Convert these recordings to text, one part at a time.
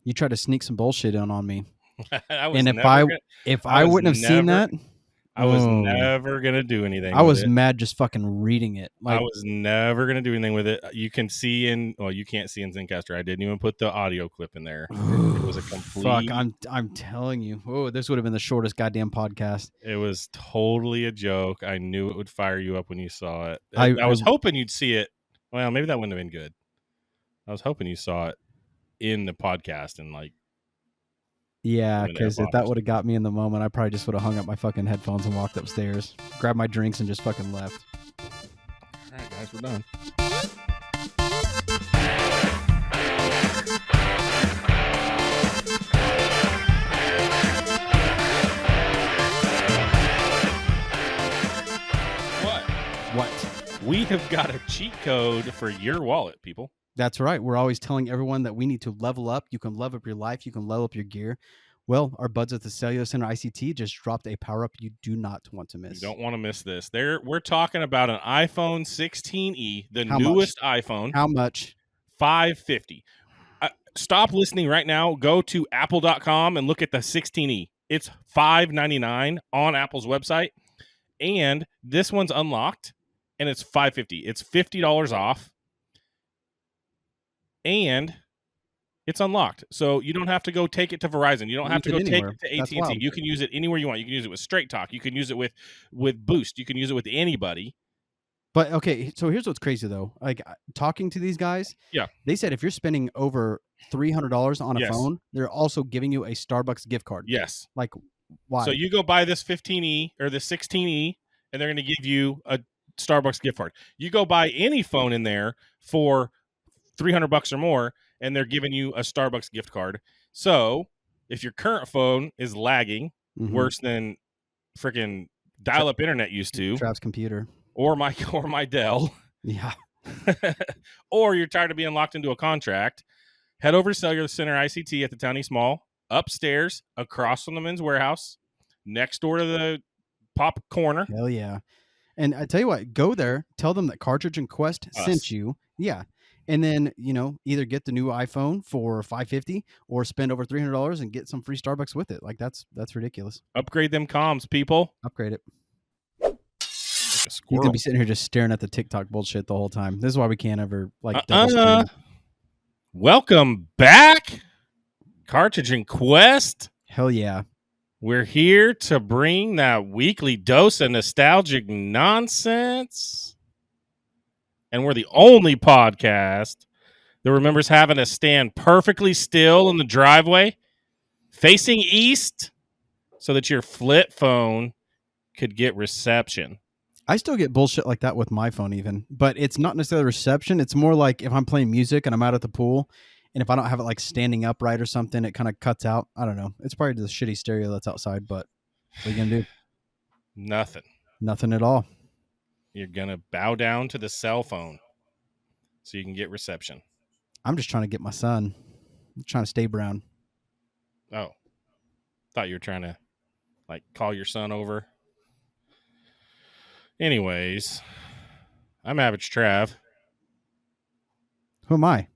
You tried to sneak some bullshit in on me. I was And if I wouldn't have seen that, I was never going to do anything I with was it. mad just fucking reading it. I was never going to do anything with it. You can see you can't see in Zencaster. I didn't even put the audio clip in there. It was a complete... Fuck, I'm telling you. Oh, this would have been the shortest goddamn podcast. It was totally a joke. I knew it would fire you up when you saw it. I was hoping you'd see it. Well, maybe that wouldn't have been good. I was hoping you saw it in the podcast and yeah, because if that would have got me in the moment, I probably just would have hung up my fucking headphones and walked upstairs, grabbed my drinks, and just fucking left. All right, guys, we're done. What? We have got a cheat code for your wallet, people. That's right. We're always telling everyone that we need to level up. You can level up your life. You can level up your gear. Well, our buds at the Cellular Center ICT just dropped a power-up you do not want to miss. You don't want to miss this. We're talking about an iPhone 16e, the newest iPhone. How much? $550. Stop listening right now. Go to apple.com and look at the 16e. It's $599 on Apple's website. And this one's unlocked, and it's $550. It's $50 off. And it's unlocked. So you don't have to go take it to Verizon. You don't have to go take it to AT&T. You can use it anywhere you want. You can use it with Straight Talk. You can use it with Boost. You can use it with anybody. But okay, so here's what's crazy though. Like talking to these guys, they said if you're spending over $300 on a phone, they're also giving you a Starbucks gift card. Yes. Like why? So you go buy this 15e or the 16e, and they're going to give you a Starbucks gift card. You go buy any phone in there for $300 or more, and they're giving you a Starbucks gift card. So if your current phone is lagging worse than freaking dial-up internet used to, Trav's computer, or my Dell, or you're tired of being locked into a contract, head over to Cellular Center ICT at the Town East Mall, upstairs, across from the Men's Warehouse, next door to the Pop Corner. Hell yeah! And I tell you what, go there, tell them that Cartridge and Quest sent you. Yeah. And then, either get the new iPhone for $550 or spend over $300 and get some free Starbucks with it. Like that's ridiculous. Upgrade them comms, people. Upgrade it. He's gonna be sitting here just staring at the TikTok bullshit the whole time. This is why we can't ever double screen. Welcome back, Cartridge and Quest. Hell yeah. We're here to bring that weekly dose of nostalgic nonsense. And we're the only podcast that remembers having to stand perfectly still in the driveway, facing east, so that your flip phone could get reception. I still get bullshit like that with my phone even, but it's not necessarily reception. It's more like if I'm playing music and I'm out at the pool, and if I don't have it like standing upright or something, it kind of cuts out. I don't know. It's probably the shitty stereo that's outside, but what are you going to do? Nothing at all. You're going to bow down to the cell phone so you can get reception. I'm just trying to get my son. I'm trying to stay brown. Oh. Thought you were trying to call your son over. Anyways, I'm Averagetrav. Who am I?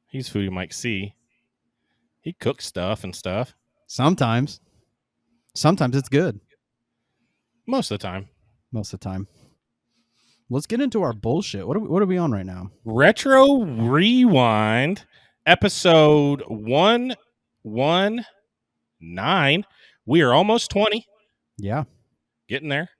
He's Foodie Mike C. He cooks stuff and stuff. Sometimes it's good. Most of the time. Let's get into our bullshit. What are we on right now? Retro Rewind, episode 119. We are almost 20. Yeah. Getting there.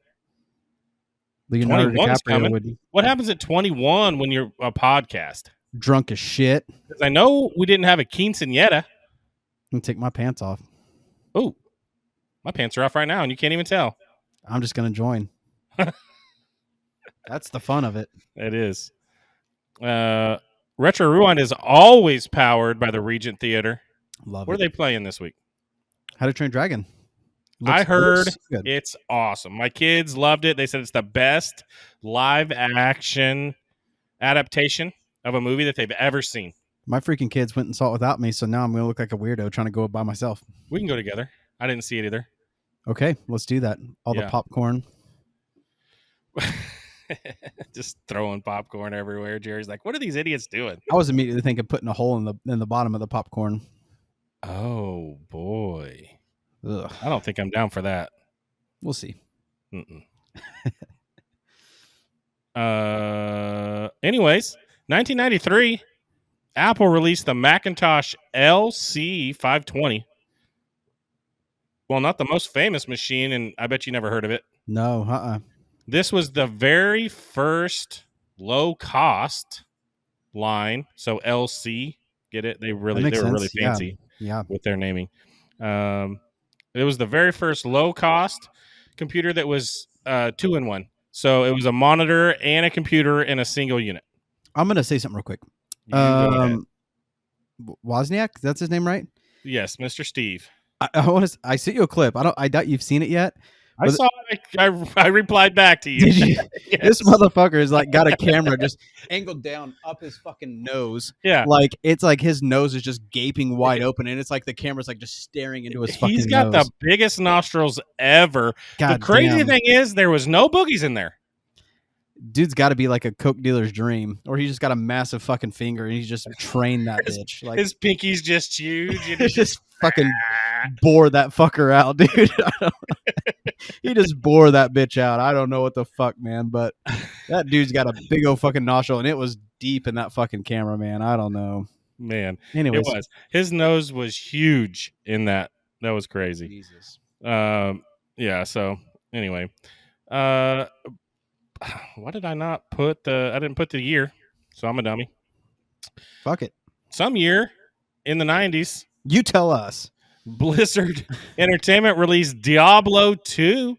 Leonardo DiCaprio coming. What happens at 21 when you're a podcast? Drunk as shit. Because I know we didn't have a quinceañera. I'm going to take my pants off. Oh, my pants are off right now, and you can't even tell. I'm just going to join. That's the fun of it. It is. Retro Rewind is always powered by the Regent Theater. Love What it. are they playing this week? How to Train Dragon. I heard it's awesome. My kids loved it. They said it's the best live action adaptation of a movie that they've ever seen. My freaking kids went and saw it without me, so now I'm going to look like a weirdo trying to go by myself. We can go together. I didn't see it either. Okay, let's do that. The popcorn. Just throwing popcorn everywhere. Jerry's like, what are these idiots doing? I was immediately thinking putting a hole in the bottom of the popcorn. Oh boy, Ugh. I don't think I'm down for that. We'll see. Anyways, 1993, Apple released the Macintosh LC520. Well, not the most famous machine, and I bet you never heard of it. No, This was the very first low-cost line. So LC, get it? They were really fancy with their naming. It was the very first low-cost computer that was 2-in-1. So it was a monitor and a computer in a single unit. I'm gonna say something real quick. You go ahead. Wozniak, that's his name, right? Yes, Mr. Steve. I sent you a clip. I doubt you've seen it yet. I saw it. I replied back to you. Did you? Yes. This motherfucker is like got a camera just angled down up his fucking nose. Yeah. Like it's like his nose is just gaping wide open, and it's like the camera's like just staring into his fucking nose. He's got the biggest nostrils ever. God the crazy damn. thing is there was no boogies in there. Dude's got to be like a coke dealer's dream, or he just got a massive fucking finger and he's just trained that bitch. Like his pinky's just huge. And he just fucking bore that fucker out, dude. He just bore that bitch out. I don't know what the fuck, man, but that dude's got a big old fucking nostril, and it was deep in that fucking camera, man. I don't know, man. Anyways, it was. His nose was huge in that. That was crazy. Jesus. Yeah. So anyway, why did I not put I didn't put the year, so I'm a dummy. Fuck it. Some year in the 90s. You tell us. Blizzard Entertainment released Diablo 2,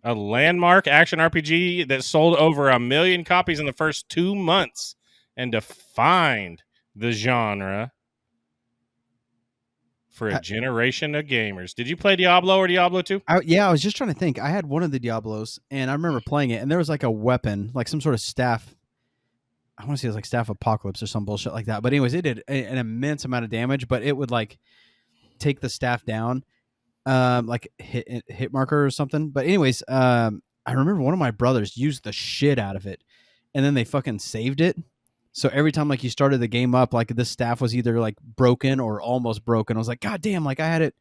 a landmark action RPG that sold over 1 million copies in the first 2 months and defined the genre for a generation of gamers. Did you play Diablo or Diablo 2? Yeah, I was just trying to think. I had one of the Diablos, and I remember playing it, and there was like a weapon, like some sort of staff. I want to say it was like Staff Apocalypse or some bullshit like that. But anyways, it did an immense amount of damage, but it would like take the staff down, like hit marker or something. But anyways, I remember one of my brothers used the shit out of it, and then they fucking saved it. So every time like you started the game up, like this staff was either like broken or almost broken. I was like, God damn, like I had it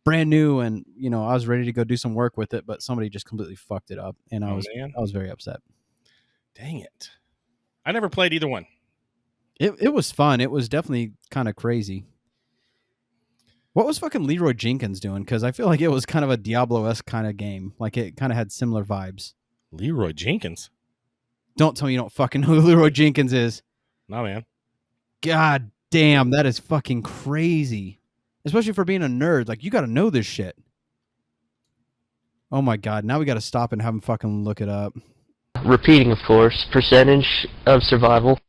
brand new, and you know I was ready to go do some work with it, but somebody just completely fucked it up, and I was very upset. Dang it. I never played either one. It was fun. It was definitely kind of crazy. What was fucking Leroy Jenkins doing? Because I feel like it was kind of a Diablo-esque kind of game. Like it kind of had similar vibes. Leroy Jenkins? Don't tell me you don't fucking know who Leroy Jenkins is. No, man. God damn, that is fucking crazy. Especially for being a nerd. Like, you got to know this shit. Oh my God, now we got to stop and have him fucking look it up. Repeating, of course. Percentage of survival.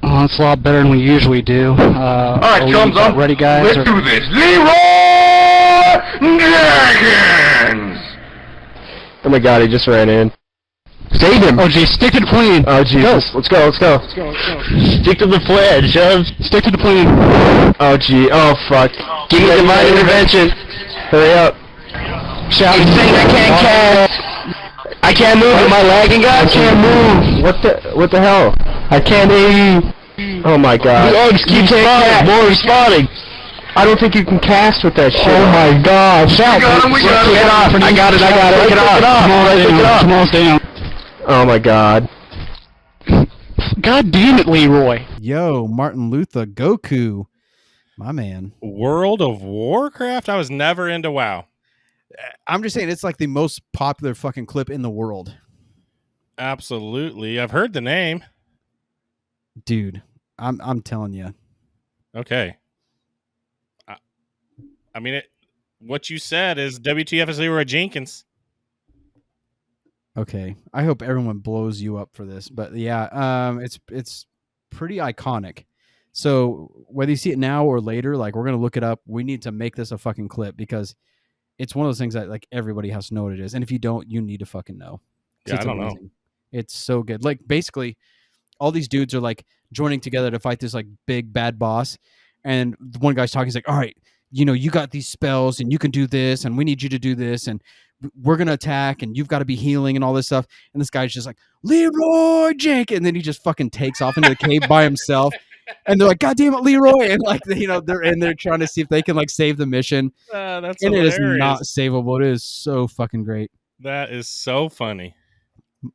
Oh, it's a lot better than we usually do. Alright, chums up. Ready, guys? Let's do this. Leroy Jenkins! Oh my God, he just ran in. Save him! Oh, geez, stick to the plane. Oh, Jesus. Let's go. Stick to the plan, chums. Stick to the plane. Oh, gee. Oh, fuck. Give me divine intervention. Hurry up. Shout. He's saying I can't cast. I can't move. Am I lagging, guys? I can't move. What the hell? I can't aim. Oh my God. The eggs keep spawning. More respawning. I don't think you can cast with that shit. Oh my God. Shout. We got it off. I got it. Take it off. Come on, down. Oh my God. God damn it, Leroy. Yo, Martin Luther, Goku. My man. World of Warcraft? I was never into WoW. I'm just saying it's like the most popular fucking clip in the world. Absolutely. I've heard the name. Dude, I'm telling you. Okay. I mean, what you said is WTF is Leroy Jenkins. Okay. I hope everyone blows you up for this. But yeah, it's pretty iconic. So whether you see it now or later, like we're going to look it up. We need to make this a fucking clip because it's one of those things that like everybody has to know what it is. And if you don't, you need to fucking know. Yeah, I don't know. It's so good. Like basically all these dudes are like joining together to fight this like big bad boss. And the one guy's talking, he's like, all right, you know, you got these spells and you can do this and we need you to do this and we're going to attack and you've got to be healing and all this stuff. And this guy's just like, Leroy Jenkins. And then he just fucking takes off into the cave by himself. And they're like, God damn it, Leroy. And like, they're in there trying to see if they can like save the mission. That's And hilarious. it is not savable. It is so fucking great. That is so funny.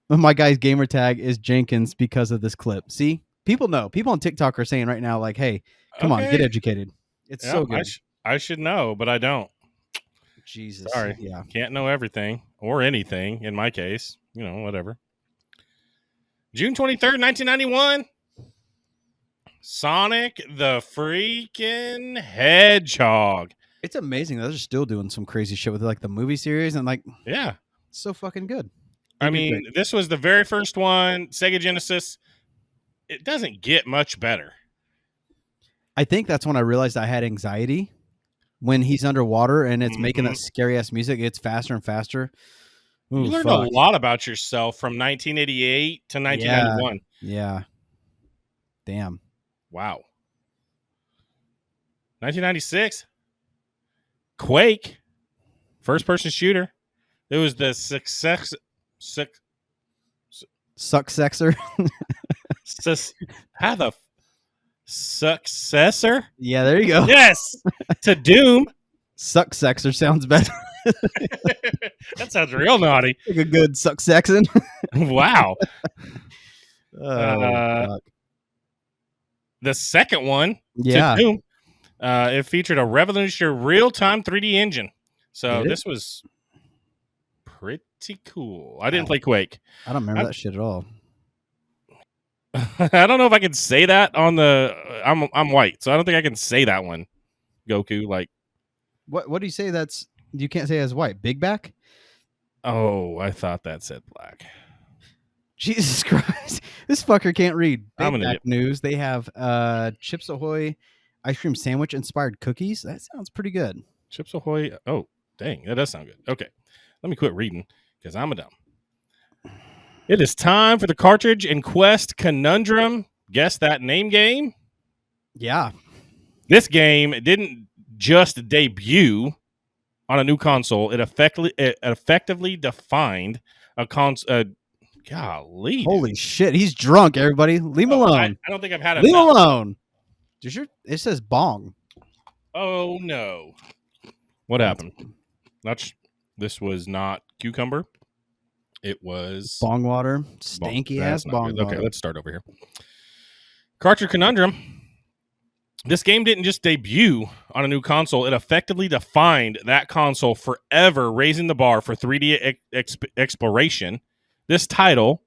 My guy's gamer tag is Jenkins because of this clip. See, people know. People on TikTok are saying right now, like, hey, come on, get educated. It's so good. I should know, but I don't. Jesus. Sorry. Yeah. Can't know everything or anything in my case. Whatever. June 23rd, 1991. Sonic the freaking Hedgehog. It's amazing. They're still doing some crazy shit with like the movie series and like, yeah, it's so fucking good. I mean, this was the very first one, Sega Genesis. It doesn't get much better. I think that's when I realized I had anxiety when he's underwater and it's making that scary ass music. It's faster and faster. Ooh, you learned a lot about yourself from 1988 to 1991. Yeah. Damn. Wow. 1996. Quake. First person shooter. It was the successor. How the successor? Yeah, there you go. Yes, to Doom. Sucksexer sounds better. That sounds real naughty. Like a good sucksexing. Wow. Oh, the second one, yeah, to Doom, it featured a revolutionary real-time 3D engine. So this was pretty cool. I didn't play Quake. I don't remember that shit at all. I don't know if I can say that on the. I'm white, so I don't think I can say that one. Goku, like, what do you say? That's you can't say as white. Big back. Oh, I thought that said black. Jesus Christ, this fucker can't read. I'm Big an Back idiot. News. They have Chips Ahoy ice cream sandwich inspired cookies. That sounds pretty good. Chips Ahoy. Oh, dang, that does sound good. Okay, let me quit reading because I'm a dumb. It is time for the Cartridge and Quest Conundrum. Guess that name game? Yeah. This game didn't just debut on a new console. It effectively defined a console. Golly. Holy shit. He's drunk, everybody. Leave him alone. I don't think I've had it. Leave him alone. It says bong. Oh, no. What happened? This was not cucumber. It was bong water. Stanky ass bong water. Okay, let's start over here. Cartridge Conundrum. This game didn't just debut on a new console. It effectively defined that console, forever raising the bar for 3D exploration. This title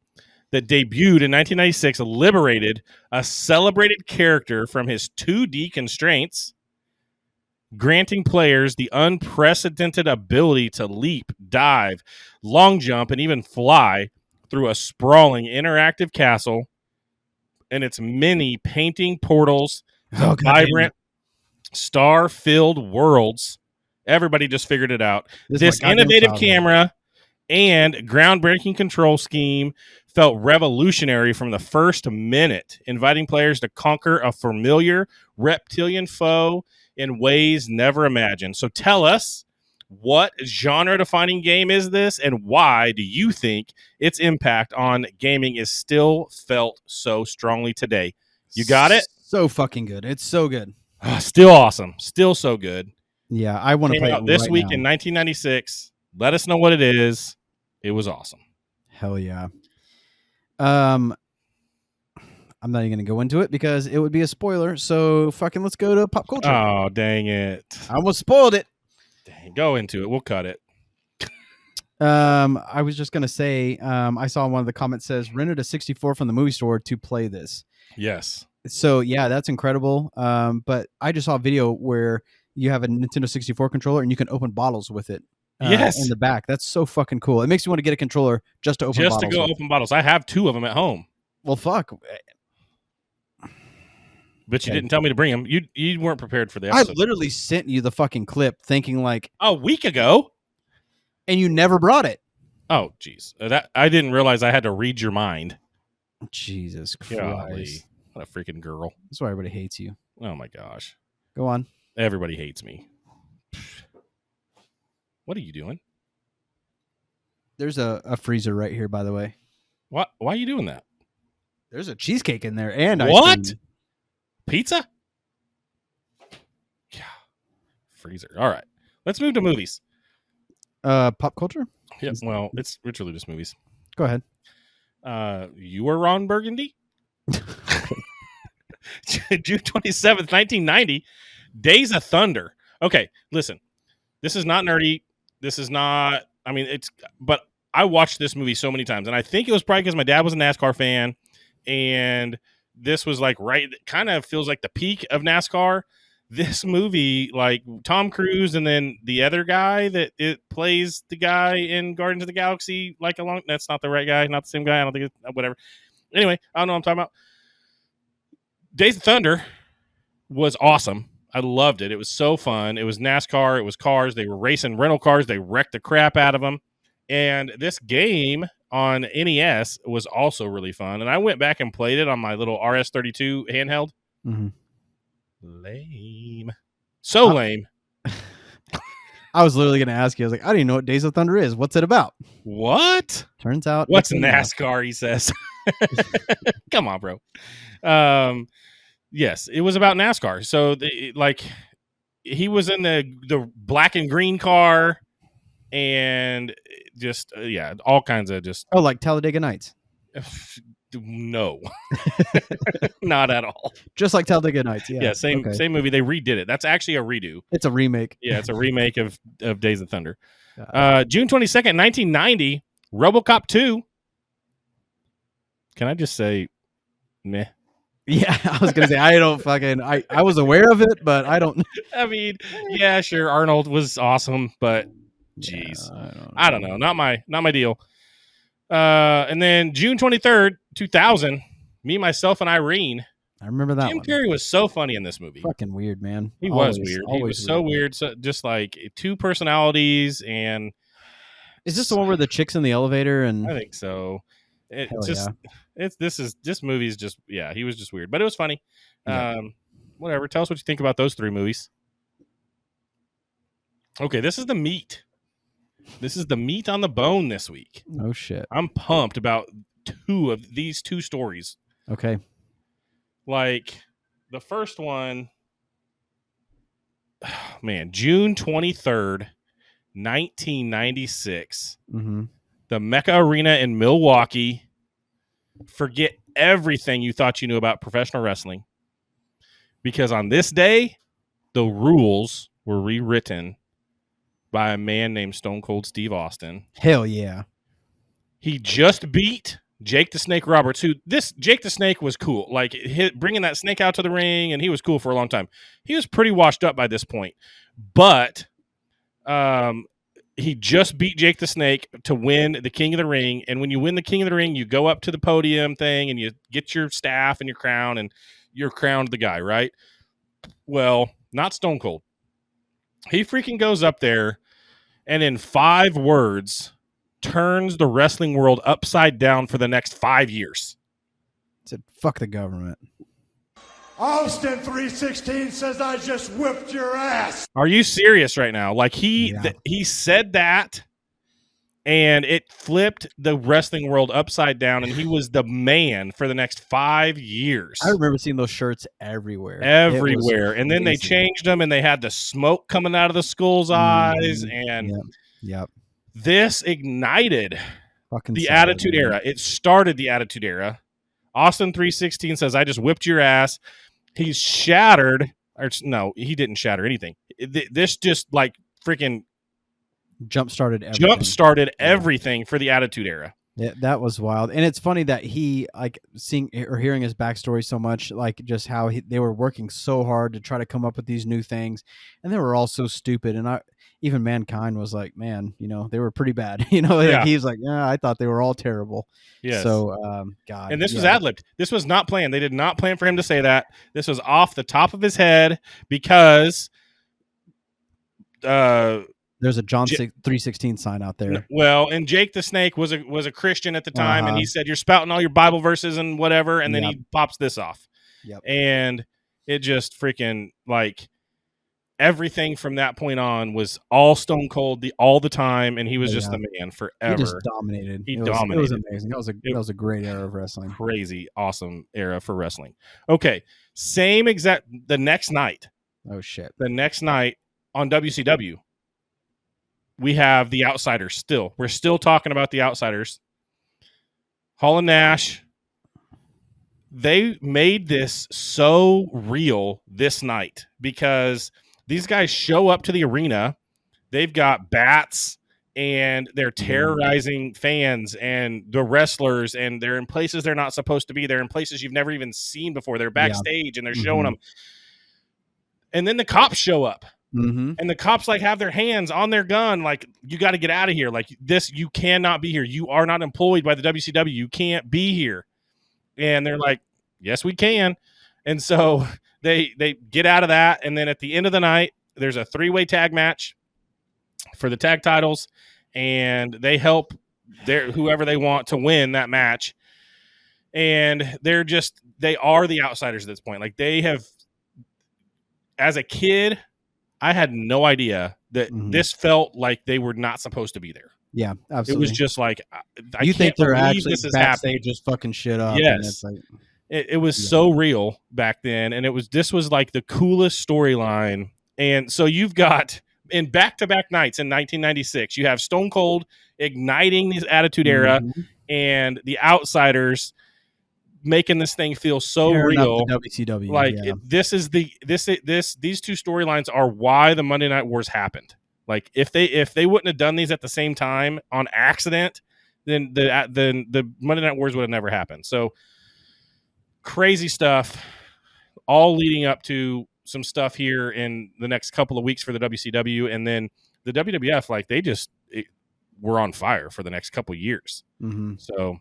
that debuted in 1996 liberated a celebrated character from his 2D constraints, granting players the unprecedented ability to leap, dive, long jump, and even fly through a sprawling interactive castle and its many painting portals, vibrant, star-filled worlds. Everybody just figured it out. This innovative camera and groundbreaking control scheme felt revolutionary from the first minute, inviting players to conquer a familiar reptilian foe in ways never imagined. So tell us, what genre-defining game is this, and why do you think its impact on gaming is still felt so strongly today? You got it? So fucking good. It's so good. Still awesome. Still so good. Yeah, I want to play it this right week now. in 1996. Let us know what it is. It was awesome. Hell yeah. I'm not even going to go into it because it would be a spoiler. So fucking let's go to pop culture. Oh, dang it. I almost spoiled it. Dang, go into it. We'll cut it. I was just going to say, I saw one of the comments says, rented a 64 from the movie store to play this. Yes. So yeah, that's incredible. But I just saw a video where you have a Nintendo 64 controller and you can open bottles with it. Yes. In the back. That's so fucking cool. It makes you want to get a controller just to open bottles. Just to go open bottles. I have 2 of them at home. Well, fuck. But you didn't tell me to bring them. You weren't prepared for the episode. I literally sent you the fucking clip thinking like a week ago, and you never brought it. Oh, jeez. That I didn't realize I had to read your mind. Jesus Christ. Golly. What a freaking girl. That's why everybody hates you. Oh, my gosh. Go on. Everybody hates me. What are you doing? There's a freezer right here, by the way. What? Why are you doing that? There's a cheesecake in there and what? ice cream. Pizza? Yeah. Freezer. All right. Let's move to movies. Pop culture. Yeah, well, it's literally just movies. Go ahead. You were Ron Burgundy? June 27th, 1990. Days of Thunder. Okay, listen. This is not nerdy. This is not, I mean, but I watched this movie so many times, and I think it was probably because my dad was a NASCAR fan, and this was like kind of feels like the peak of NASCAR. This movie, like Tom Cruise and then the other guy that it plays the guy in Guardians of the Galaxy, that's not the right guy, not the same guy. I don't think it's whatever. Anyway, I don't know what I'm talking about. Days of Thunder was awesome. I loved it. It was so fun. It was NASCAR. It was cars. They were racing rental cars. They wrecked the crap out of them. And this game on NES was also really fun. And I went back and played it on my little RS-32 handheld. Mm-hmm. Lame. So lame. I was literally going to ask you. I was like, I don't even know what Days of Thunder is. What's it about? What? Turns out. What's NASCAR, he says. Come on, bro. Yes, it was about NASCAR. So, he was in the black and green car, and just all kinds of just. Oh, like Talladega Nights. No, not at all. Just like Talladega Nights. Yeah. Same movie. They redid it. That's actually a redo. It's a remake. Yeah, it's a remake of Days of Thunder. June 22nd, 1990. RoboCop 2. Can I just say, meh? Yeah, I was gonna say I don't fucking I was aware of it, but I don't. I mean, yeah, sure, Arnold was awesome, but jeez, I don't know, not my deal. And then June 23rd, 2000, Me, Myself, and Irene. I remember that. Jim Carrey was so funny in this movie. Fucking weird, man. He was weird. He was so weird. So just like two personalities, and is this the one where the chick's in the elevator? And I think so. This movie's just, he was just weird, but it was funny. Yeah. Whatever. Tell us what you think about those three movies. Okay, this is the meat. This is the meat on the bone this week. Oh shit. I'm pumped about these two stories. Okay. Like the first one, man, June 23rd, 1996. Mm-hmm. The Mecca Arena in Milwaukee. Forget everything you thought you knew about professional wrestling. Because on this day, the rules were rewritten by a man named Stone Cold Steve Austin. Hell yeah. He just beat Jake the Snake Roberts, Jake the Snake was cool. Like bringing that snake out to the ring, and he was cool for a long time. He was pretty washed up by this point. But he just beat Jake the Snake to win the King of the Ring. And when you win the King of the Ring, you go up to the podium thing and you get your staff and your crown, and you're crowned the guy, right? Well, not Stone Cold. He freaking goes up there and in 5 words turns the wrestling world upside down for the next 5 years. Said, fuck the government. Austin 316 says I just whipped your ass. Are you serious right now? Like he said that, and it flipped the wrestling world upside down, and he was the man for the next 5 years. I remember seeing those shirts everywhere. And then they changed them, and they had the smoke coming out of the skull's eyes, and this ignited the Attitude Era. It started the Attitude Era. Austin 316 says, I just whipped your ass. He's shattered. Or no, he didn't shatter anything. This just like freaking jump-started everything for the Attitude Era. Yeah, that was wild. And it's funny that he, like, seeing or hearing his backstory so much, like just how they were working so hard to try to come up with these new things, and they were all so stupid. And even Mankind was like, man, they were pretty bad. Like he was like, yeah, I thought they were all terrible. Yes. So, God. And this was ad-libbed. This was not planned. They did not plan for him to say that. This was off the top of his head because there's a John 3:16 sign out there. Well, and Jake the Snake was a Christian at the time, and he said, you're spouting all your Bible verses and whatever, and then he pops this off. Yep. And it just freaking, like, everything from that point on was all Stone Cold all the time, and he was just the man He forever. just dominated. He It was amazing. That was a great era of wrestling. Crazy, awesome era for wrestling. Okay, the next night. Oh shit. The next night on WCW, we have the Outsiders still. We're still talking about the Outsiders. Hall and Nash. They made this so real this night because these guys show up to the arena. They've got bats and they're terrorizing fans and the wrestlers, and they're in places they're not supposed to be. They're in places you've never even seen before. They're backstage and they're showing them. And then the cops show up. And the cops like have their hands on their gun, like, you got to get out of here. Like, this, you cannot be here. You are not employed by the WCW. You can't be here. And they're like, yes, we can. And so they get out of that. And then at the end of the night, there's a 3-way tag match for the tag titles, and they help whoever they want to win that match. And they are the Outsiders at this point. Like, they have, as a kid, I had no idea that this felt like they were not supposed to be there. Yeah, absolutely. It was just like, you think they're actually this is backstage happening. just fucking shit up. Yes. And it's like, it was so real back then, and this was like the coolest storyline. And so you've got, in back-to-back nights in 1996, you have Stone Cold igniting this Attitude Era and the Outsiders making this thing feel so real. WCW, like these two storylines are why the Monday Night Wars happened. Like, if they wouldn't have done these at the same time on accident, then the Monday Night Wars would have never happened. So crazy stuff, all leading up to some stuff here in the next couple of weeks for the WCW, and then the WWF. Like, they just were on fire for the next couple of years. So,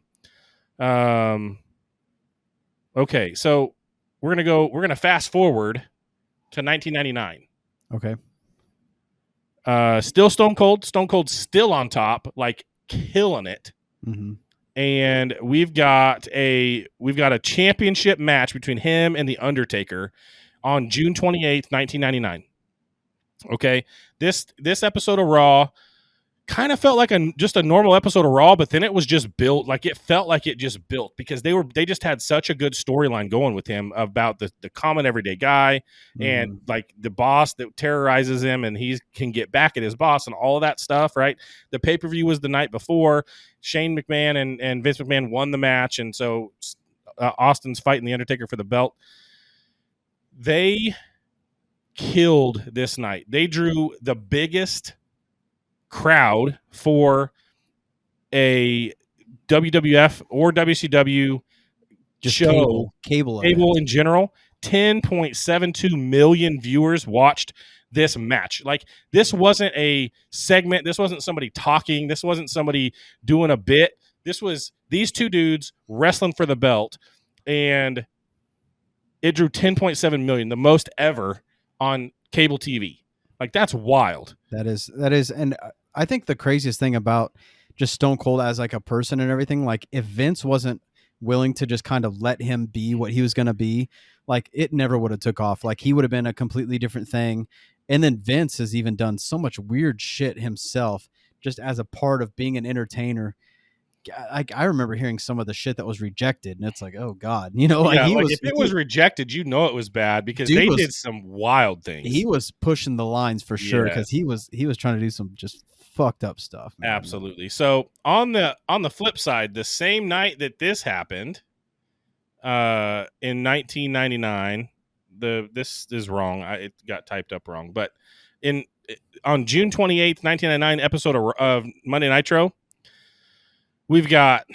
okay, so we're gonna fast forward to 1999. Okay. Still Stone Cold. Stone Cold's still on top, like killing it. And we've got a championship match between him and the Undertaker on June 28th, 1999. Okay, this episode of Raw kind of felt like just a normal episode of Raw, but then it was just built, like, it felt like it just built because they just had such a good storyline going with him about the common everyday guy and like the boss that terrorizes him, and he can get back at his boss and all of that stuff, right? The pay-per-view was the night before. Shane McMahon and Vince McMahon won the match, and so Austin's fighting the Undertaker for the belt. They killed this night. They drew the biggest crowd for a WWF or WCW just show, cable in general. 10.72 million viewers watched this match. Like, this wasn't a segment. This wasn't somebody talking. This wasn't somebody doing a bit. This was these two dudes wrestling for the belt, and it drew 10.7 million, the most ever on cable TV. Like, that's wild. That is, and I think the craziest thing about just Stone Cold as like a person and everything, like, if Vince wasn't willing to just kind of let him be what he was going to be, like, it never would have took off. Like, he would have been a completely different thing. And then Vince has even done so much weird shit himself, just as a part of being an entertainer. I remember hearing some of the shit that was rejected, and it's like, oh God, like, if it was rejected, it was bad because they did some wild things. He was pushing the lines for sure because he was trying to do some just fucked up stuff. Man. Absolutely. So on the flip side, the same night that this happened, in 1999, this is wrong. It got typed up wrong, but on June 28th, 1999 episode of Monday Nitro, we've got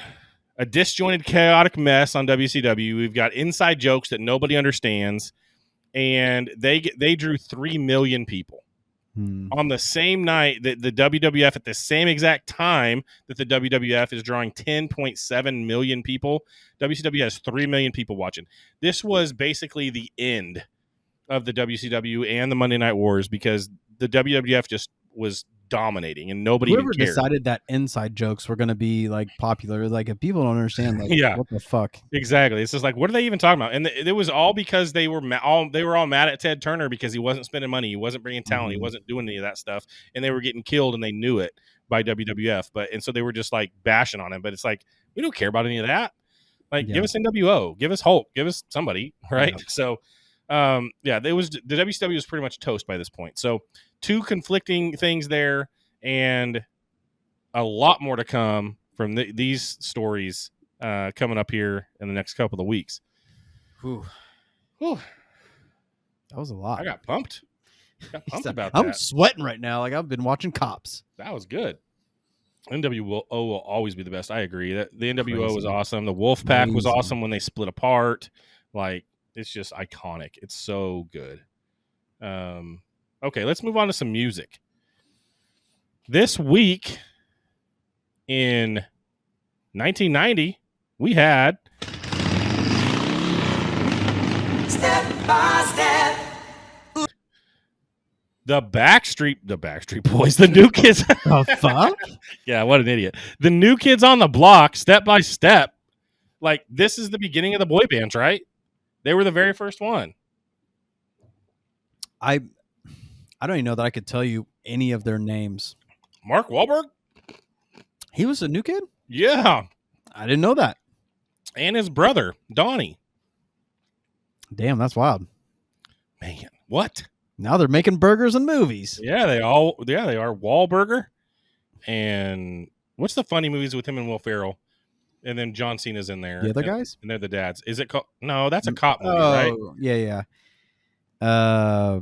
a disjointed, chaotic mess on WCW. We've got inside jokes that nobody understands, and they drew 3 million people. On the same night that the WWF, at the same exact time that the WWF is drawing 10.7 million people, WCW has 3 million people watching. This was basically the end of the WCW and the Monday Night Wars because the WWF just was dominating, and nobody Whoever even cared. decided that inside jokes were going to be like popular, like if people don't understand, like Yeah. what the fuck? Exactly. It's just like, what are they even talking about? And it was all because they were all mad at Ted Turner because he wasn't spending money, he wasn't bringing talent, he wasn't doing any of that stuff, and they were getting killed, and they knew it by WWF. And so they were just like bashing on him. But it's like, we don't care about any of that. Like, give us NWO, give us Hulk, give us somebody, right? Yeah. So, it was the WCW was pretty much toast by this point. So, two conflicting things there, and a lot more to come from these stories coming up here in the next couple of weeks. Whew. That was a lot. I got pumped. About I'm that. sweating right now. Like I've been watching Cops. That was good. NWO will always be the best. I agree. That the NWO was awesome. The Wolfpack was awesome when they split apart. Like, it's just iconic. It's so good. Okay, let's move on to some music. This week in 1990, we had Step by Step. The Backstreet Boys, the New Kids. Oh, fuck? Yeah, what an idiot. The New Kids on the Block, Step by Step. Like, this is the beginning of the boy bands, right? They were the very first one. I don't even know that I could tell you any of their names. Mark Wahlberg? He was a New Kid? Yeah. I didn't know that. And his brother, Donnie. Damn, that's wild. Man, what? Now they're making burgers and movies. Yeah, they are. Wahlburger. And what's the funny movies with him and Will Ferrell? And then John Cena's in there. The other guys? And they're the dads. Is it called? No, that's a cop movie, right? Yeah. I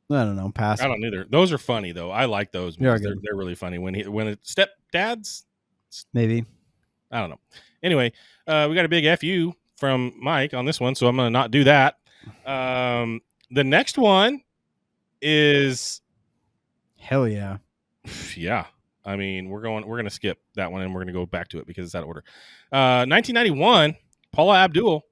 don't know. Pass. I don't either. Those are funny though. I like those movies. They're really funny. When it's stepdads, maybe. I don't know. Anyway, we got a big FU from Mike on this one, so I'm gonna not do that. The next one is hell yeah. Yeah. I mean, we're gonna skip that one and we're gonna go back to it because it's out of order. 1991, Paula Abdul.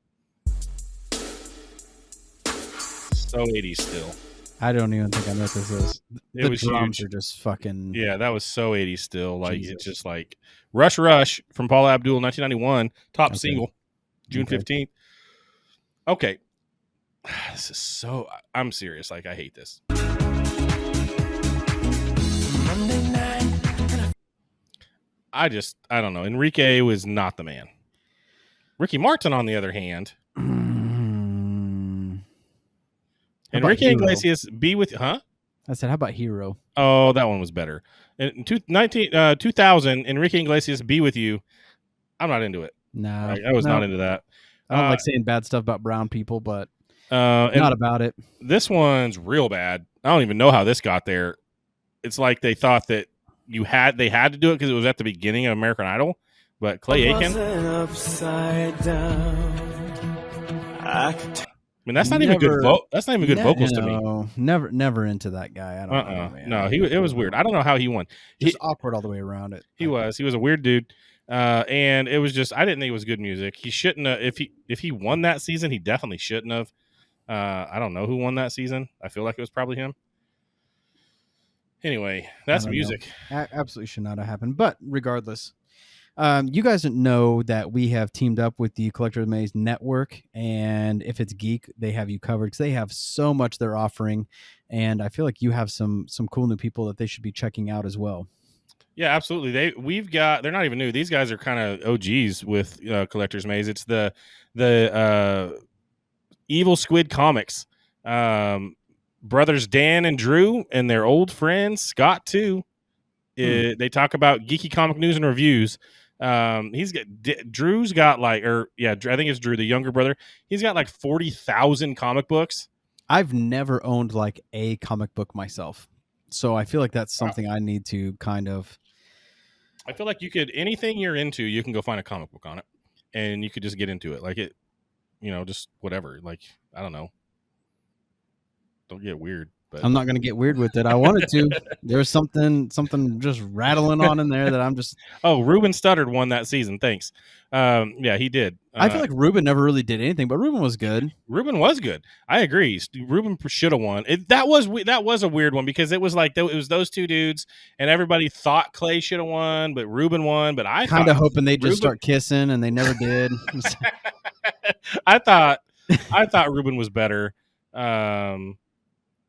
So 80s still. I don't even think I know what this is. It was drums huge. Are just fucking. Yeah, that was so 80s still. Like, Jesus. It's just like Rush from Paula Abdul, 1991, top single, June 15th. Okay. This is so. I'm serious. Like, I hate this. I don't know. Enrique was not the man. Ricky Martin, on the other hand. Enrique Iglesias, Be With... Huh? I said, how about Hero? Oh, that one was better. In 2000, Enrique Iglesias, Be With You. I'm not into it. No. I was not into that. I don't like saying bad stuff about brown people, but not about it. This one's real bad. I don't even know how this got there. It's like they thought that they had to do it because it was at the beginning of American Idol. But Clay Aiken... I mean, that's not even good. That's not even good vocals to me. Never into that guy. I don't know, man. No, it was weird. I don't know how he won. Just awkward all the way around it. He was a weird dude, and it was just I didn't think it was good music. He shouldn't have. If he won that season, he definitely shouldn't have. I don't know who won that season. I feel like it was probably him. Anyway, that's music. Absolutely should not have happened. But regardless. You guys know that we have teamed up with the Collector of the Maze Network, and if it's geek, they have you covered because they have so much they're offering, and I feel like you have some cool new people that they should be checking out as well. Yeah, absolutely. They're not even new. These guys are kind of OGs with Collector's Maze. It's the Evil Squid Comics, brothers Dan and Drew, and their old friend Scott too. They talk about geeky comic news and reviews. Drew's got I think it's Drew, the younger brother. He's got like 40,000 comic books. I've never owned like a comic book myself, so I feel like that's something I need to kind of. I feel like anything you're into, you can go find a comic book on it, and you could just get into it. Like just whatever. Like, I don't know. Don't get weird. But I'm not going to get weird with it. I wanted to. There was something just rattling on in there that I'm just. Oh, Ruben Studdard won that season. Thanks. Yeah, he did. I feel like Ruben never really did anything, but Ruben was good. Ruben was good. I agree. Ruben should have won. That was a weird one because it was like it was those two dudes, and everybody thought Clay should have won, but Ruben won. But I kind of hoping they'd just start kissing, and they never did. I thought Ruben was better.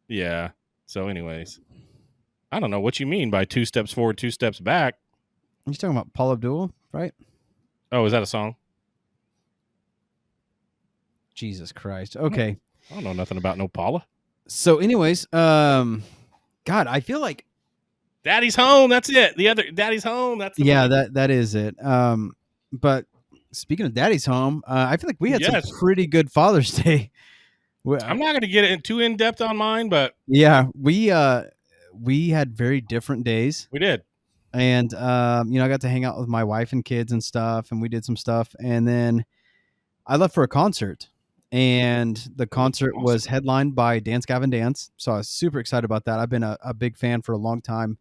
Yeah. So, anyways, I don't know what you mean by 2 steps forward, 2 steps back. You're talking about Paul Abdul, right? Oh, is that a song? Jesus Christ. Okay. I don't know nothing about no Paula. So, anyways, God, I feel like Daddy's Home. That's it. The other Daddy's Home. That's the movie. that is it. But speaking of Daddy's Home, I feel like we had some pretty good Father's Day. I'm not going to get too in depth on mine, but yeah, we had very different days. We did, and I got to hang out with my wife and kids and stuff, and we did some stuff, and then I left for a concert. And the concert was headlined by Dance Gavin Dance. So I was super excited about that. I've been a big fan for a long time.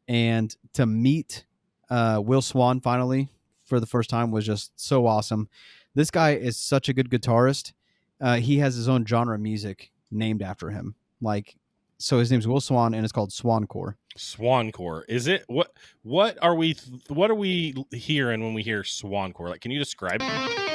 And to meet Will Swan finally for the first time was just so awesome. This guy is such a good guitarist. He has his own genre of music named after him. So his name's Will Swan, and it's called Swancore. Swancore. Is it what are we hearing when we hear Swancore? Like, can you describe it?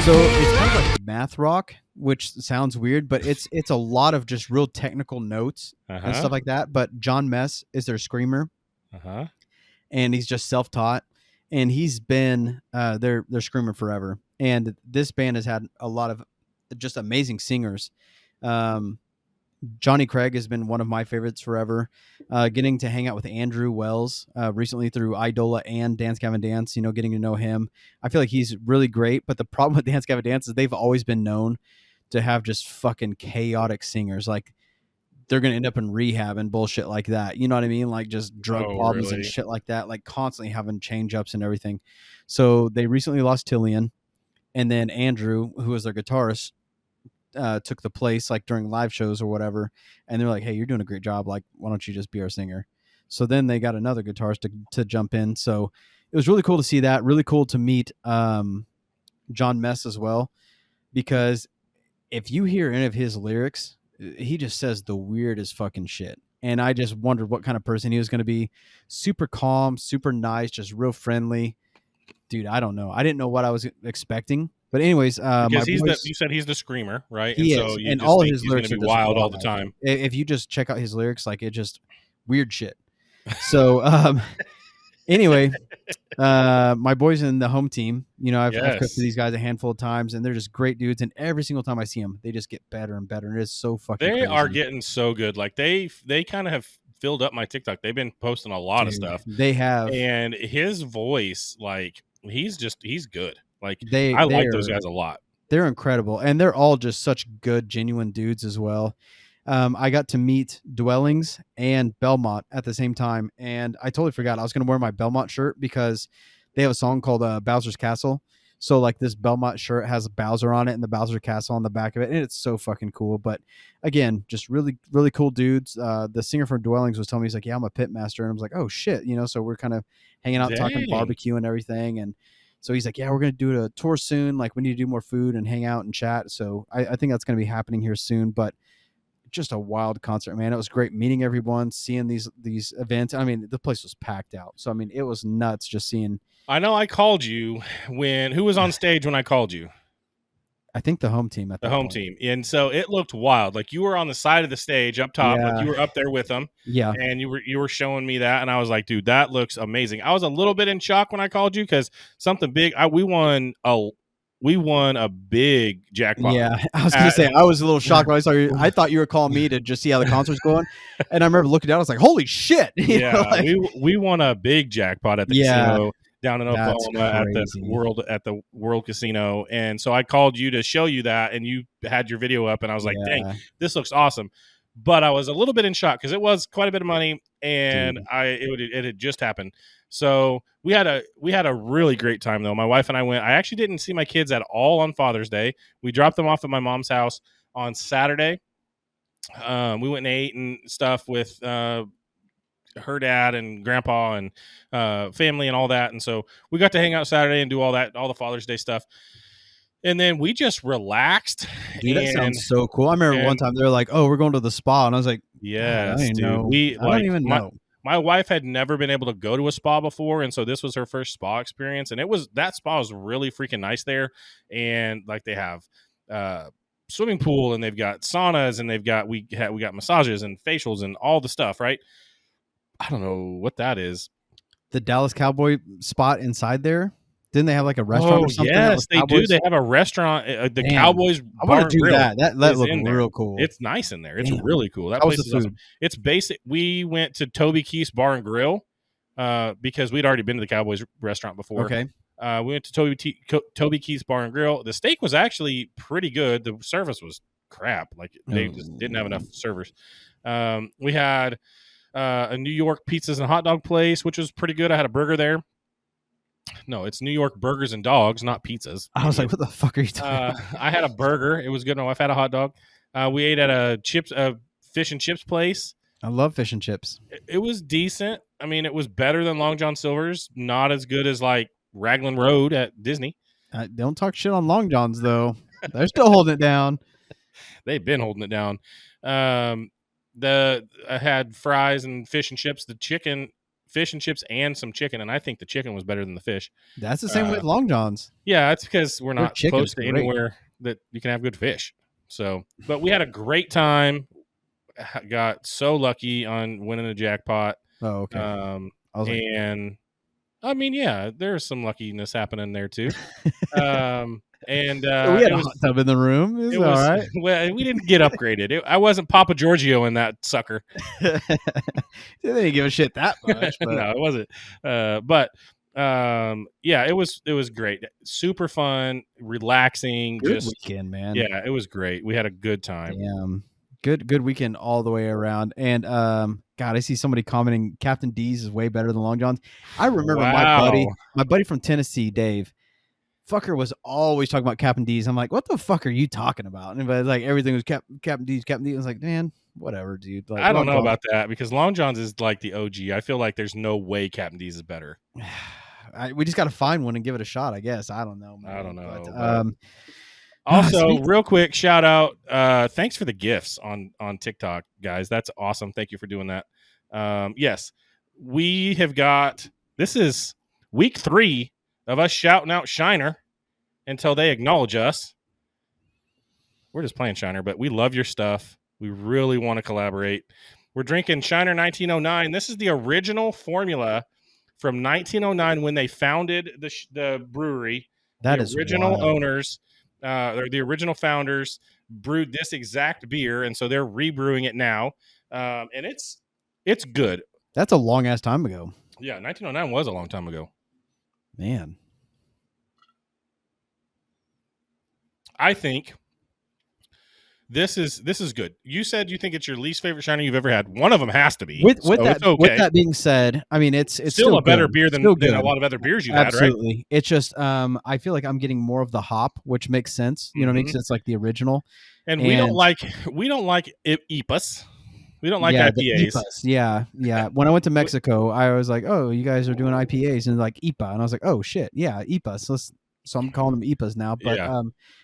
So it's kind of like math rock, which sounds weird, but it's a lot of just real technical notes and stuff like that. But John Mess is their screamer, and he's just self-taught, and he's been their screamer forever. And this band has had a lot of just amazing singers. Johnny Craig has been one of my favorites forever. Getting to hang out with Andrew Wells recently through Idola and Dance Gavin Dance, getting to know him. I feel like he's really great, but the problem with Dance Gavin Dance is they've always been known to have just fucking chaotic singers. Like, they're going to end up in rehab and bullshit like that. You know what I mean? Like, just drug problems and shit like that, like constantly having change-ups and everything. So they recently lost Tillian, and then Andrew, who was their guitarist, took the place like during live shows or whatever, and they're like, hey, you're doing a great job, like, why don't you just be our singer? So then they got another guitarist to jump in. So it was really cool to see that. Really cool to meet John Mess as well, because if you hear any of his lyrics, he just says the weirdest fucking shit, and I just wondered what kind of person he was going to be. Super calm, super nice, just real friendly dude. I don't know, I didn't know what I was expecting. But anyways, because you said he's the screamer, right? He and is, so and all of his lyrics are wild all the time. If you just check out his lyrics, like, it just weird shit. So anyway, my boys in the home team, I've cooked for these guys a handful of times, and they're just great dudes. And every single time I see them, they just get better and better. And it's so fucking. They crazy. are getting so good. Like, they kind of have filled up my TikTok. They've been posting a lot of stuff. They have, and his voice, like, he's good. Like, I like those guys a lot. They're incredible, and they're all just such good, genuine dudes as well. I got to meet Dwellings and Belmont at the same time, and I totally forgot I was going to wear my Belmont shirt because they have a song called Bowser's Castle. So, like, this Belmont shirt has Bowser on it and the Bowser Castle on the back of it, and it's so fucking cool. But again, just really, really cool dudes. The singer from Dwellings was telling me, he's like, yeah, I'm a pit master, and I was like, oh shit, so we're kind of hanging out, talking barbecue and everything. And so he's like, yeah, we're going to do a tour soon. Like, we need to do more food and hang out and chat. So I think that's going to be happening here soon. But just a wild concert, man. It was great meeting everyone, seeing these events. I mean, the place was packed out. So, I mean, it was nuts just seeing. I know I called you who was on stage when I called you? I think the home team. Team. And so it looked wild. Like, you were on the side of the stage up top. Yeah. Like, you were up there with them. Yeah. And you were showing me that. And I was like, dude, that looks amazing. I was a little bit in shock when I called you because something big. We won a big jackpot. Yeah. I was going to say, I was a little shocked when I saw you. I thought you were calling me to just see how the concert's going. And I remember looking down. I was like, holy shit. Yeah. We won a big jackpot at the casino down in Oklahoma at the World Casino. And so I called you to show you that, and you had your video up, and I was like, dang, this looks awesome. but I was a little bit in shock because it was quite a bit of money, and Dude. it had just happened. So we had a really great time though. My wife and I went. I actually didn't see my kids at all on Father's Day. We dropped them off at my mom's house on Saturday. We went and ate and stuff with her dad and grandpa and family and all that, and so we got to hang out Saturday and do all the Father's Day stuff. And then we just relaxed. Dude, that sounds so cool. I remember one time they were like, "Oh, we're going to the spa," and I was like, "Yes, I don't dude. know. I don't even know." My wife had never been able to go to a spa before, and so this was her first spa experience. And that spa was really freaking nice there. And like they have swimming pool, and they've got saunas, and we got massages and facials and all the stuff. Right? I don't know what that is. The Dallas Cowboy spot inside there. Didn't they have like a restaurant or something? Yes, they do. They have a restaurant. The Cowboys. I want to do that. That looked real cool. It's nice in there. It's really cool. That place is awesome. It's basic. We went to Toby Keith's Bar and Grill because we'd already been to the Cowboys restaurant before. Okay. We went to Toby Keith's Bar and Grill. The steak was actually pretty good. The service was crap. Like they just didn't have enough servers. We had a New York pizzas and hot dog place, which was pretty good. I had a burger there. No, it's New York Burgers and Dogs, not pizzas. I was like, what the fuck are you talking about? I had a burger. It was good. My wife had a hot dog. We ate at a fish and chips place. I love fish and chips. It was decent. I mean, it was better than Long John Silver's. Not as good as like Raglan Road at Disney. Don't talk shit on Long John's, though. They're still holding it down. They've been holding it down. I had fries and fish and chips. Fish and chips and some chicken, and I think the chicken was better than the fish. That's the same with Long John's. Yeah, that's because we're not close to anywhere that you can have good fish. So, but we had a great time. Got so lucky on winning a jackpot. Oh, okay. And I mean, yeah, there's some luckiness happening there too. And we had a hot tub in the room. It was all right. Well, we didn't get upgraded. I wasn't Papa Giorgio in that sucker. They didn't give a shit that much. But. No, it wasn't. Yeah, it was great. Super fun, relaxing. Good weekend, man. Yeah, it was great. We had a good time. Good weekend all the way around. And God, I see somebody commenting Captain D's is way better than Long John's. I remember my buddy from Tennessee, Dave. Fucker was always talking about Captain D's. I'm like, what the fuck are you talking about? And like everything was Captain D's. I was like, man, whatever, dude. Like, I don't know about that because Long John's is like the OG. I feel like there's no way Captain D's is better. We just got to find one and give it a shot, I guess. I don't know, man. I don't know. But, also, real quick, shout out. Thanks for the gifts on TikTok, guys. That's awesome. Thank you for doing that. Yes, we have got. This is week 3 of us shouting out Shiner until they acknowledge us. We're just playing Shiner, but we love your stuff. We really want to collaborate. We're drinking Shiner 1909. This is the original formula from 1909 when they founded the brewery. That the is original wild. owners, or the original founders brewed this exact beer, and so they're rebrewing it now. And it's good. That's a long ass time ago. Yeah, 1909 was a long time ago. Man, I think this is good. You said you think it's your least favorite Shiner you've ever had. One of them has to be. With that being said, I mean it's still a better beer than a lot of other beers you've had, right? Absolutely. It's just I feel like I'm getting more of the hop, which makes sense. You know what I mean? 'Cause it's like the original. And we don't like IPAs. We don't like IPAs. Yeah. When I went to Mexico, I was like, "Oh, you guys are doing IPAs," and like IPA, and I was like, "Oh shit, yeah, IPAs." So I'm calling them IPAs now. But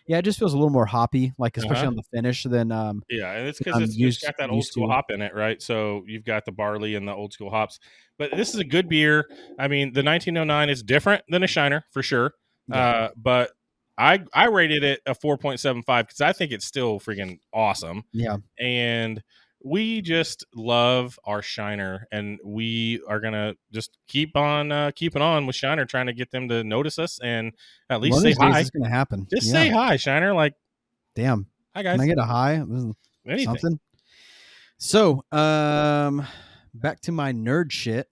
it just feels a little more hoppy, like especially on the finish than and it's because it's got that old school hop in it, right? So you've got the barley and the old school hops. But this is a good beer. I mean, the 1909 is different than a Shiner for sure. Yeah. But I rated it a 4.75 because I think it's still freaking awesome. Yeah. And we just love our Shiner, and we are gonna just keep on keeping on with Shiner, trying to get them to notice us and at least say hi. It's gonna happen. Just say hi, Shiner. Like, damn, hi guys. Can I get a hi? Anything. Something. So, back to my nerd shit.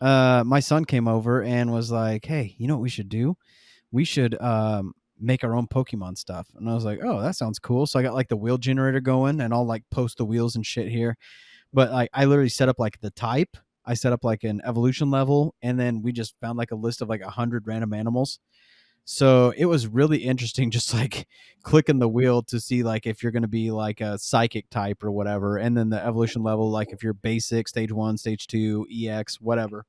My son came over and was like, "Hey, you know what we should do? We should make our own Pokemon stuff. And I was like, oh, that sounds cool. So I got like the wheel generator going, and I'll like post the wheels and shit here. But like I literally set up like the type. I set up like an evolution level, and then we just found like a list of like 100 random animals. So it was really interesting, just like clicking the wheel to see like if you're going to be like a psychic type or whatever, and then the evolution level, like if you're basic, stage 1, stage 2, EX, whatever.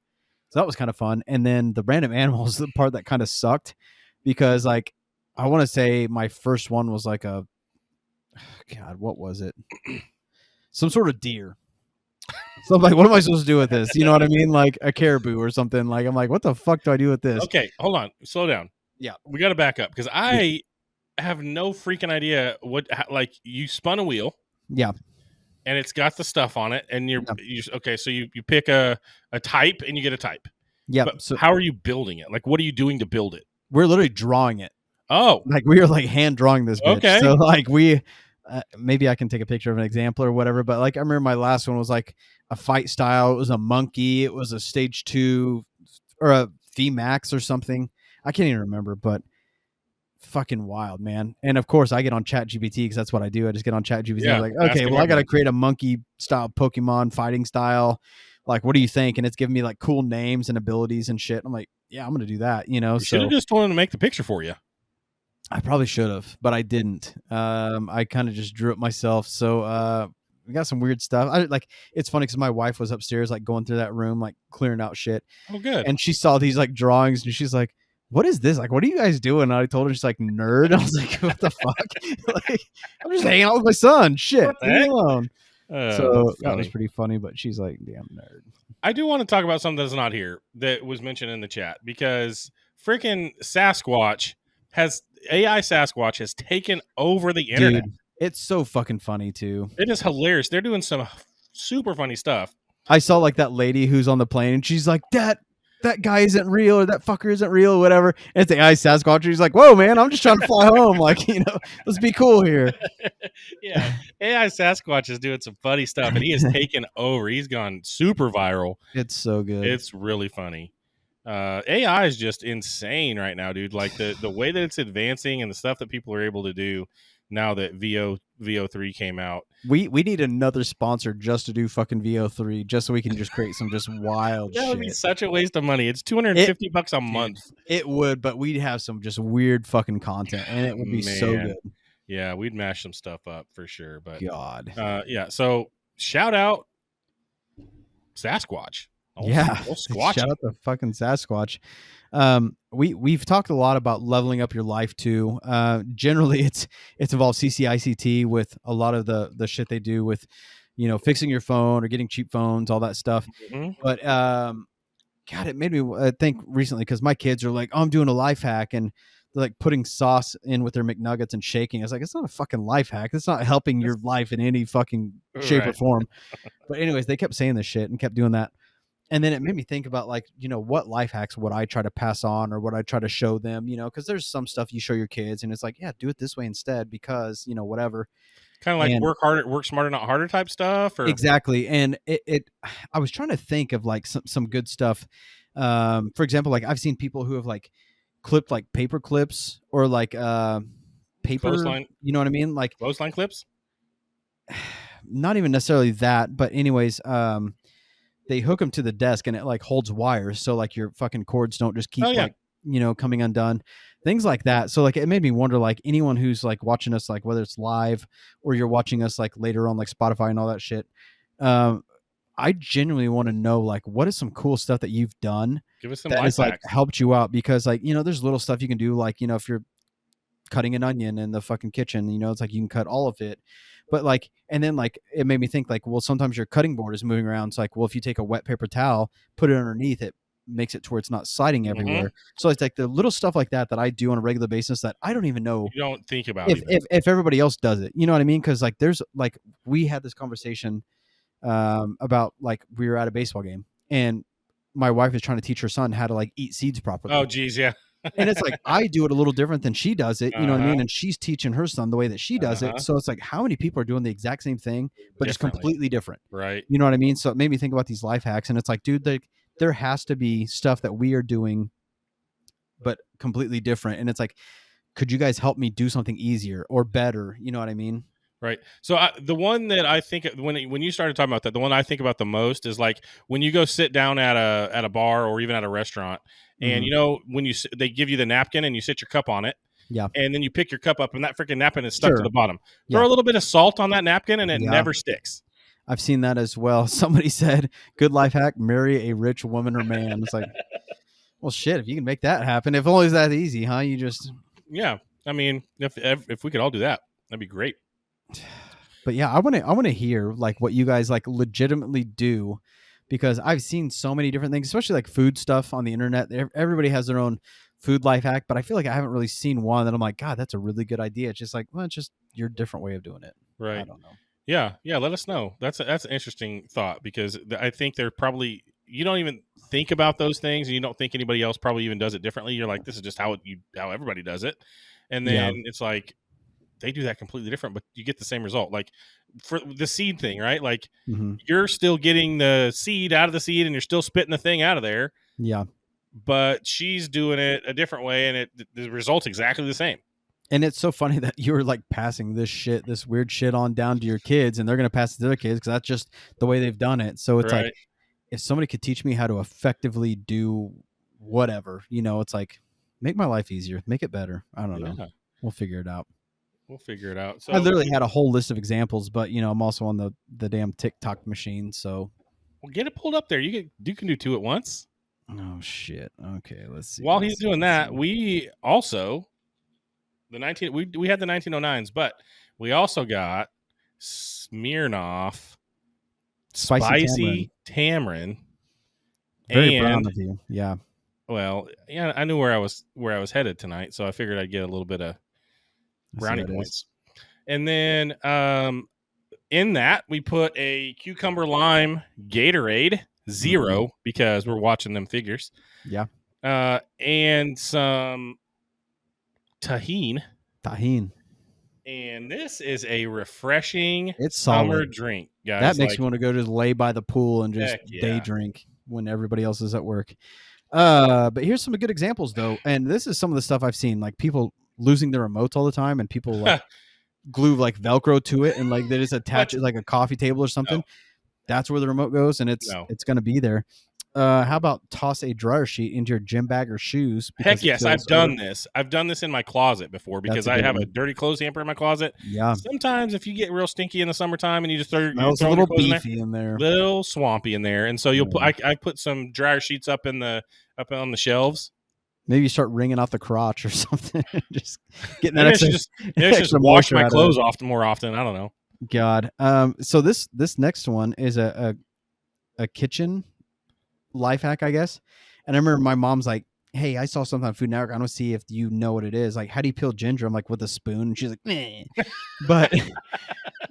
So that was kind of fun. And then the random animals, the part that kind of sucked, because like I want to say my first one was like a God, what was it? Some sort of deer. So I'm like, what am I supposed to do with this? You know what I mean? Like a caribou or something. Like I'm like, what the fuck do I do with this? Okay, hold on, slow down. Yeah, we got to back up because I have no freaking idea like you spun a wheel. Yeah. And it's got the stuff on it, and okay. So you pick a type, and you get a type. Yeah. But so how are you building it? Like, what are you doing to build it? We're literally drawing it. Oh, like we are like hand drawing this bitch. Okay. So like we, maybe I can take a picture of an example or whatever. But like I remember my last one was like a fight style. It was a monkey. It was a stage 2 or a VMAX or something. I can't even remember, but fucking wild, man. And of course I get on ChatGPT because that's what I do. I just get on ChatGPT. Yeah, I'm like, okay, well I got to create a monkey style Pokemon fighting style. Like, what do you think? And it's giving me like cool names and abilities and shit. I'm like, yeah, I'm going to do that. You know, you should have just told him to make the picture for you. I probably should have, but I didn't. I kind of just drew it myself. So we got some weird stuff. It's funny because my wife was upstairs, like going through that room, like clearing out shit. Oh, good. And she saw these like drawings, and she's like, "What is this? Like, what are you guys doing?" And I told her, she's like, "Nerd." I was like, "What the fuck?" Like, I'm just hanging out with my son. Shit, leave me alone. So that was pretty funny. But she's like, "Damn nerd." I do want to talk about something that's not here that was mentioned in the chat because freaking Sasquatch AI Sasquatch has taken over the internet. Dude, it's so fucking funny too. It is hilarious. They're doing some super funny stuff. I saw like that lady who's on the plane, and she's like, that guy isn't real, or that fucker isn't real, or whatever. And it's the AI Sasquatch. He's like, whoa, man, I'm just trying to fly home. Like, you know, let's be cool here. Yeah, AI Sasquatch is doing some funny stuff, and he has taken over. He's gone super viral. It's so good. It's really funny. AI is just insane right now, dude. Like the way that it's advancing and the stuff that people are able to do now that VO3 came out. We need another sponsor just to do fucking VO3, just so we can just create some just wild shit. That would be such a waste of money. It's $250 a month. It would, but we'd have some just weird fucking content, and it would be so good. Yeah, we'd mash some stuff up for sure. But God, yeah. So shout out Sasquatch. Shout out the fucking Sasquatch. We've talked a lot about leveling up your life too. Generally it's involved CCICT with a lot of the shit they do with, you know, fixing your phone or getting cheap phones, all that stuff. Mm-hmm. But God, it made me think recently because my kids are like, oh, I'm doing a life hack, and they're like putting sauce in with their McNuggets and shaking. I was like, it's not a fucking life hack. It's not helping your life in any fucking shape or form. But anyways, they kept saying this shit and kept doing that. And then it made me think about, like, you know, what life hacks would I try to pass on, or what I try to show them, you know, because there's some stuff you show your kids and it's like, yeah, do it this way instead because, you know, whatever. Kind of like work smarter, not harder type stuff. Or? Exactly. And I was trying to think of like some good stuff. For example, like I've seen people who have like clipped like paper clips or like paper, clothesline, you know what I mean? Like clothesline clips. Not even necessarily that, but anyways, they hook them to the desk and it like holds wires. So like your fucking cords don't just keep like, you know, coming undone, things like that. So like, it made me wonder, like anyone who's like watching us, like whether it's live or you're watching us like later on, like Spotify and all that shit. I genuinely want to know, like, what is some cool stuff that you've done? Give us some that life has like hacks. helped you out, because like, you know, there's little stuff you can do. Like, you know, if you're cutting an onion in the fucking kitchen, you know, it's like you can cut all of it. But like, and then like, it made me think like, well, sometimes your cutting board is moving around. It's like, well, if you take a wet paper towel, put it underneath, it makes it to where it's not sliding everywhere. So it's like the little stuff like that I do on a regular basis that I don't even know. You don't think about if everybody else does it, you know what I mean? Cause like, there's like, we had this conversation about like, we were at a baseball game and my wife is trying to teach her son how to like eat seeds properly. Oh geez. Yeah. And it's like, I do it a little different than she does it. You know what I mean? And she's teaching her son the way that she does it. So it's like, how many people are doing the exact same thing, but just completely different? Right. You know what I mean? So it made me think about these life hacks, and it's like, dude, there has to be stuff that we are doing, but completely different. And it's like, could you guys help me do something easier or better? You know what I mean? Right. So the one that I think when you started talking about that, the one I think about the most is like when you go sit down at a bar or even at a restaurant, and when they give you the napkin and you sit your cup on it, Yeah. and then you pick your cup up and that freaking napkin is stuck to Sure. the bottom. Yeah. Throw a little bit of salt on that napkin and it Yeah. never sticks. I've seen that as well. Somebody said, "Good life hack: marry a rich woman or man." It's like, well, shit. If you can make that happen, if only it's that easy, huh? You just Yeah. I mean, if we could all do that, that'd be great. But yeah, I want to hear like what you guys like legitimately do, because I've seen so many different things, especially like food stuff on the internet. Everybody has their own food life hack, but I feel like I haven't really seen one that I'm like, God, that's a really good idea. It's just like, well, it's just your different way of doing it. Right. I don't know. Yeah. Let us know. That's an interesting thought, because I think they're probably, you don't even think about those things, and you don't think anybody else probably even does it differently. You're like, this is just how everybody does it, and then it's like they do that completely different, but you get the same result. Like for the seed thing, right? Like you're still getting the seed out of the seed, and you're still spitting the thing out of there. Yeah. But she's doing it a different way, and the result's exactly the same. And it's so funny that you're like passing this weird shit on down to your kids, and they're going to pass it to their kids because that's just the way they've done it. So it's like, if somebody could teach me how to effectively do whatever, it's like, make my life easier, make it better. I don't know. We'll figure it out. So I literally had a whole list of examples, but I'm also on the damn TikTok machine. So well, get it pulled up there. You can do two at once. Oh shit. Okay, let's see. While he's doing that, we also we had the 1909s, but we also got Smirnoff spicy tamarind. Very brown of you. Yeah. Well, yeah, I knew where I was headed tonight, so I figured I'd get a little bit of brownie points. And then in that we put a cucumber lime Gatorade 0 because we're watching them figures. Yeah. And some tahine. And this is a refreshing summer drink, guys. That makes me want to go just lay by the pool and just day drink when everybody else is at work. But here's some good examples though, and this is some of the stuff I've seen, like people losing their remotes all the time, and people like glue like Velcro to it, and like they just attach it like a coffee table or something. That's where the remote goes, and it's going to be there. How about toss a dryer sheet into your gym bag or shoes? Heck yes, I've done this. I've done this in my closet before because I have a dirty clothes hamper in my closet. Yeah. Sometimes if you get real stinky in the summertime and you just throw a little beefy in there, little swampy in there, and so you'll put. I put some dryer sheets up on the shelves. Maybe you start wringing out the crotch or something. Just getting that. Maybe I should just wash my clothes off more often. I don't know. God. So this next one is a kitchen life hack, I guess. And I remember my mom's like, "Hey, I saw something on Food Network. I want to see if you know what it is. Like, how do you peel ginger?" I'm like, "With a spoon." And she's like, "Meh." But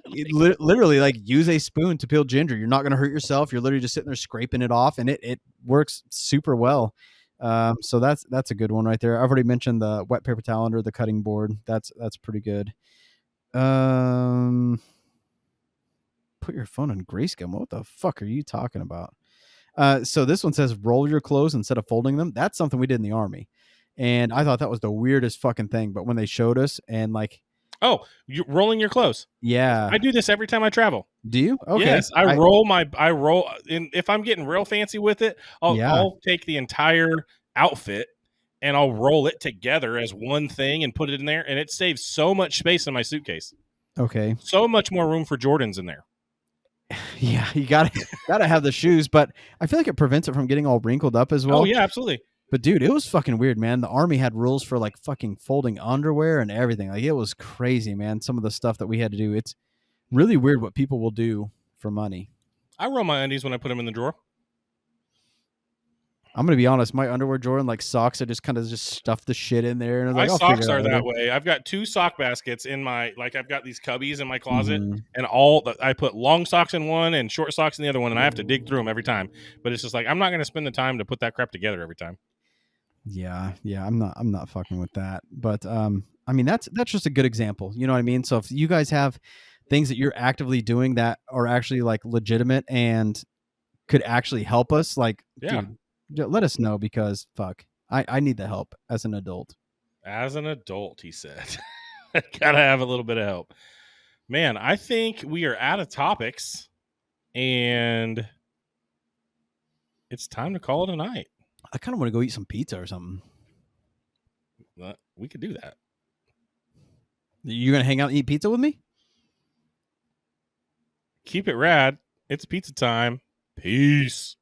literally, like, use a spoon to peel ginger. You're not going to hurt yourself. You're literally just sitting there scraping it off, and it works super well. So that's a good one right there. I've already mentioned the wet paper towel under the cutting board. That's pretty good. Put your phone in grayscale. What the fuck are you talking about? So this one says roll your clothes instead of folding them. That's something we did in the Army, and I thought that was the weirdest fucking thing. But when they showed us, and like, you rolling your clothes. Yeah, I do this every time I travel. Do you? Okay. Yes, I roll, and if I'm getting real fancy with it, I'll take the entire outfit and I'll roll it together as one thing and put it in there, and it saves so much space in my suitcase. Okay. So much more room for Jordans in there. Yeah, you gotta have the shoes, but I feel like it prevents it from getting all wrinkled up as well. Oh yeah, absolutely. But dude, it was fucking weird, man. The Army had rules for like fucking folding underwear and everything. Like, it was crazy, man. Some of the stuff that we had to do. It's really weird what people will do for money. I roll my undies when I put them in the drawer. I'm gonna be honest. My underwear drawer and like socks, I just kind of stuff the shit in there. And my socks are that way. I've got 2 sock baskets in my I've got these cubbies in my closet, and I put long socks in one and short socks in the other one, and I have to dig through them every time. But it's just like, I'm not gonna spend the time to put that crap together every time. Yeah, I'm not fucking with that. But I mean, that's just a good example. You know what I mean? So if you guys have things that you're actively doing that are actually like legitimate and could actually help us, like, dude, let us know, because fuck, I need the help as an adult. As an adult, he said. Gotta have a little bit of help. Man, I think we are out of topics, and it's time to call it a night. I kind of want to go eat some pizza or something. We could do that. You're going to hang out and eat pizza with me? Keep it rad. It's pizza time. Peace.